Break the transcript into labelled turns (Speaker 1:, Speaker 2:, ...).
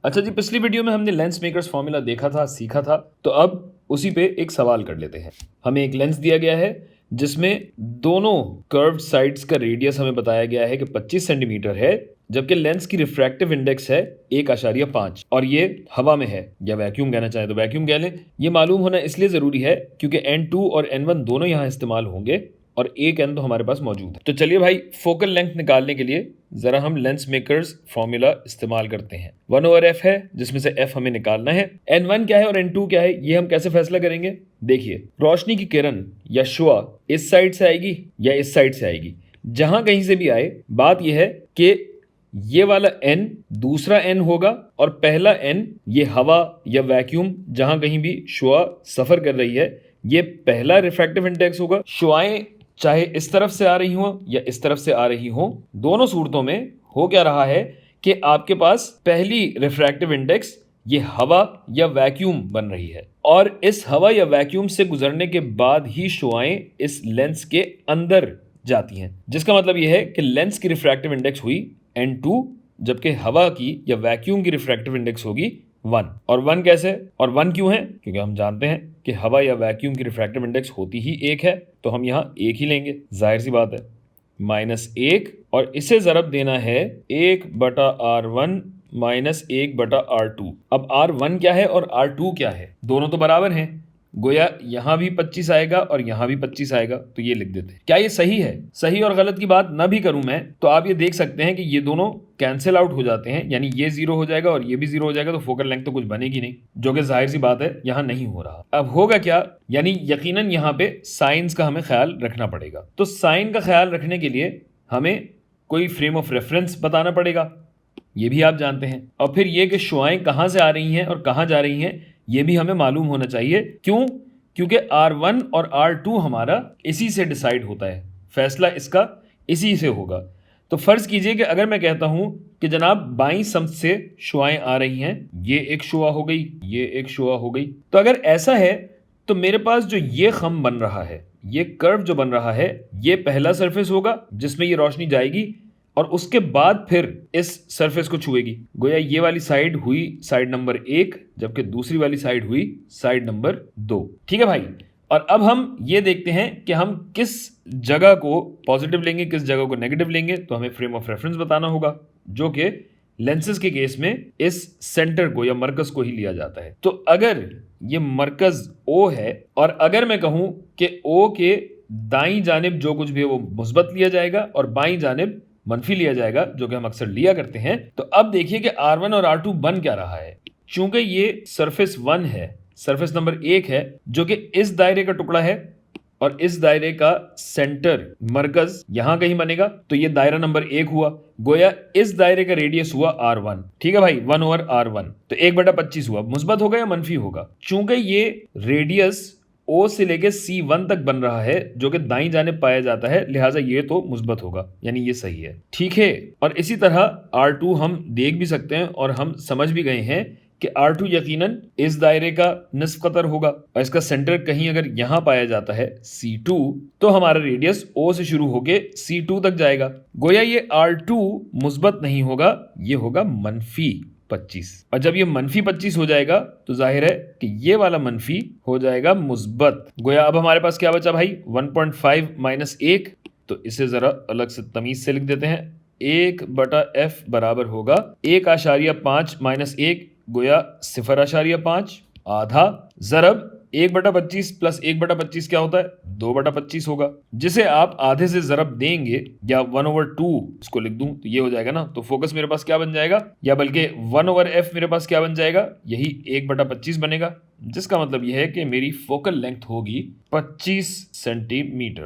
Speaker 1: अच्छा जी, पिछली वीडियो में हमने लेंस मेकर्स फॉर्मूला देखा था, सीखा था, तो अब उसी पे एक सवाल कर लेते हैं। हमें एक लेंस दिया गया है जिसमें दोनों कर्व्ड साइड्स का रेडियस हमें बताया गया है कि 25 सेंटीमीटर है, जबकि लेंस की रिफ्रैक्टिव इंडेक्स है 1.5 और ये हवा में है, या वैक्यूम कहना चाहे तो वैक्यूम कह लें। ये मालूम होना इसलिए ज़रूरी है क्योंकि N2 और N1 दोनों यहाँ इस्तेमाल होंगे और एक N तो हमारे पास मौजूद है। तो चलिए भाई, फोकल लेंथ निकालने के लिए ज़रा हम लेंस मेकर्स फॉर्मूला इस्तेमाल करते हैं। 1/f है जिसमें से f हमें निकालना है। N1 क्या है और N2 क्या है, ये हम कैसे फैसला करेंगे? देखिए, रोशनी की किरण या शुआ इस साइड से आएगी या इस साइड से आएगी। जहां कहीं से भी आए, बात यह है कि ये वाला n दूसरा n होगा और पहला n ये हवा या वैक्यूम जहां कहीं भी शुआ सफर कर रही है, ये पहला रिफ्रैक्टिव इंडेक्स होगा। शुआएं चाहे इस तरफ से आ रही हो या इस तरफ से आ रही हो, दोनों सूरतों में हो क्या रहा है कि आपके पास पहली रिफ्रैक्टिव इंडेक्स ये हवा या वैक्यूम बन रही है और इस हवा या वैक्यूम से गुजरने के बाद ही शुआएं इस लेंस के अंदर जाती हैं, जिसका मतलब यह है कि लेंस की रिफ्रैक्टिव इंडेक्स हुई N2, जबकि हवा की या वैक्यूम की रिफ्रैक्टिव इंडेक्स होगी 1। और 1 कैसे और 1 क्यों है? क्योंकि हम जानते हैं कि हवा या वैक्यूम की रिफ्रैक्टिव इंडेक्स होती ही 1 है, तो हम यहाँ 1 ही लेंगे, जाहिर सी बात है। -1 और इसे ज़रब देना है 1/R1 -1/R2। अब R1 क्या है और R2 क्या है? दोनों तो बराबर हैं, गोया यहाँ भी 25 आएगा और यहाँ भी 25 आएगा, तो ये लिख देते हैं। क्या ये सही है? सही और गलत की बात ना भी करूं मैं तो आप ये देख सकते हैं कि ये दोनों कैंसिल आउट हो जाते हैं, यानी ये 0 हो जाएगा और ये भी 0 हो जाएगा, तो फोकल लेंथ तो कुछ बनेगी नहीं, जो कि जाहिर सी बात है यहाँ नहीं हो रहा। अब होगा क्या? यानी यकीनन यहाँ पे साइंस का हमें ख्याल रखना पड़ेगा। तो साइन का ख्याल रखने के लिए हमें कोई फ्रेम ऑफ रेफरेंस बताना पड़ेगा, ये भी आप जानते हैं। और फिर ये कि शुआएं कहाँ से आ रही हैं और कहाँ जा रही हैं, ये भी हमें मालूम होना चाहिए। क्यों? क्योंकि R1 और R2 हमारा इसी से डिसाइड होता है, फैसला इसका इसी से होगा। तो फर्ज कीजिए कि अगर मैं कहता हूं कि जनाब बाईं समत से शुआएं आ रही हैं, ये एक शुआ हो गई, ये एक शुआ हो गई, तो अगर ऐसा है तो मेरे पास जो ये खम बन रहा है, ये कर्व जो बन रहा है, ये पहला सरफेस होगा जिसमें ये रोशनी जाएगी और उसके बाद फिर इस सरफेस को छुएगी। गोया ये वाली साइड हुई साइड नंबर 1, जबकि दूसरी वाली साइड हुई साइड नंबर 2। ठीक है भाई। और अब हम ये देखते हैं कि हम किस जगह को पॉजिटिव लेंगे, किस जगह को नेगेटिव लेंगे। तो हमें फ्रेम ऑफ रेफरेंस बताना होगा, जो कि लेंसेज के केस में इस सेंटर को या मरकज को ही लिया जाता है। तो अगर ये मरकज O है और अगर मैं कहूं कि O के दाईं जानिब जो कुछ भी है वो मुस्बत लिया जाएगा और बाईं जानिब मनफी लिया जाएगा, जो कि हम अक्सर लिया करते हैं, तो अब देखिए कि R1 और R2 बन क्या रहा है। चूंकि ये सरफेस 1 है, सरफेस नंबर 1 है, जो कि इस दायरे का टुकड़ा है और इस दायरे का सेंटर मरकज यहां कहीं बनेगा, तो ये दायरा नंबर 1 हुआ। गोया इस दायरे का रेडियस हुआ R1। ठीक है भाई, 1/R1, तो 1/25 हुआ। मुस्बत होगा या मनफी होगा? चूंकि ये रेडियस O से लेके C1 तक बन रहा है, जो कि दाईं जानिब पाया जाता है, लिहाजा ये तो मुस्बत होगा, यानी ये सही है। ठीक है। और इसी तरह R2 हम देख भी सकते हैं और हम समझ भी गए हैं कि R2 यकीनन इस दायरे का निस्फ कतर होगा और इसका सेंटर कहीं अगर यहां पाया जाता है C2, तो हमारा रेडियस O से शुरू होके C2 तक जाएगा। गोया ये R2 मुस्बत नहीं होगा, ये होगा -25। और जब ये -25 हो जाएगा तो जाहिर है कि ये वाला मनफी हो जाएगा मुस्बत। गोया अब हमारे पास क्या बचा भाई? 1.5 -1, तो इसे जरा अलग से तमीज से लिख देते हैं। 1/f बराबर होगा 1.5 -1, गोया 0.5 आधा, जरब 1/25 प्लस 1/25 क्या होता है? 2/25 होगा, जिसे आप आधे से जरब देंगे या 1/2 इसको लिख दूं तो ये हो जाएगा ना। तो फोकस मेरे पास क्या बन जाएगा, या बल्कि 1/f मेरे पास क्या बन जाएगा? यही 1/25 बनेगा, जिसका मतलब यह है कि मेरी फोकल लेंथ होगी 25 सेंटीमीटर।